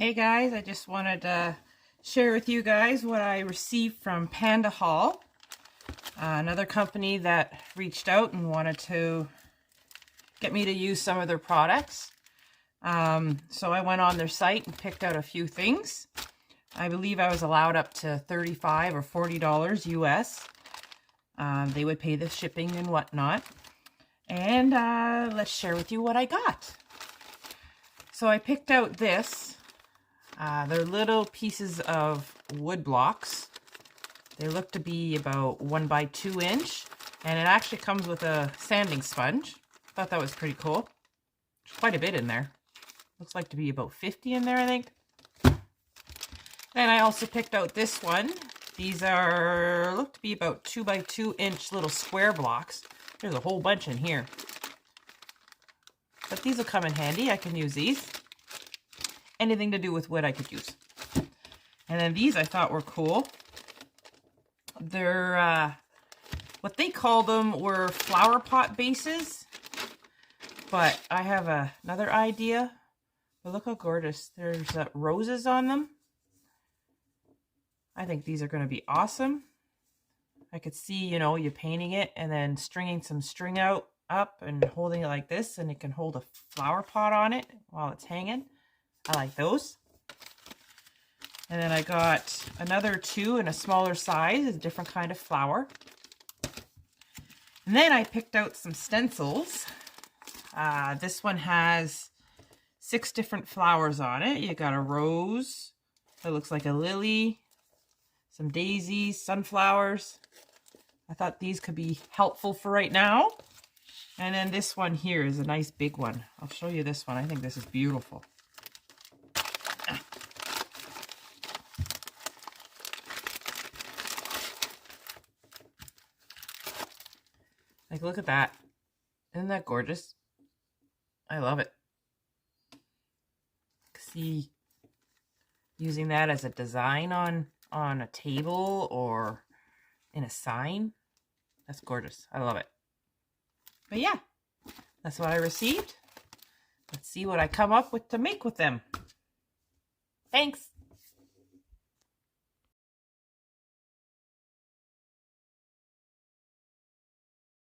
Hey guys, I just wanted to share with you guys what I received from Pandahall, another company that reached out and wanted to get me to use some of their products. So I went on their site and picked out a few things. I believe I was allowed up to $35 or $40 US. They would pay the shipping and whatnot. And let's share with you what I got. So I picked out this. They're little pieces of wood blocks. They look to be about 1 by 2 inch, and it actually comes with a sanding sponge. Thought that was pretty cool. There's quite a bit in there. Looks like to be about 50 in there, I think. Then I also picked out this one. These look to be about 2 by 2 inch little square blocks. There's a whole bunch in here. But these will come in handy. I can use these. Anything to do with wood I could use. And then these I thought were cool. They're, what they call them were flower pot bases. But I have another idea. But look how gorgeous. There's roses on them. I think these are going to be awesome. I could see, you painting it and then stringing some string up and holding it like this. And it can hold a flower pot on it while it's hanging. I like those. And then I got another 2 in a smaller size, a different kind of flower. And then I picked out some stencils. This one has 6 different flowers on it. You got a rose that looks like a lily, some daisies, sunflowers. I thought these could be helpful for right now. And then this one here is a nice big one. I'll show you this one. I think this is beautiful. Like, look at that. Isn't that gorgeous? I love it. See, using that as a design on a table or in a sign. That's gorgeous. I love it. But yeah, that's what I received. Let's see what I come up with to make with them. Thanks.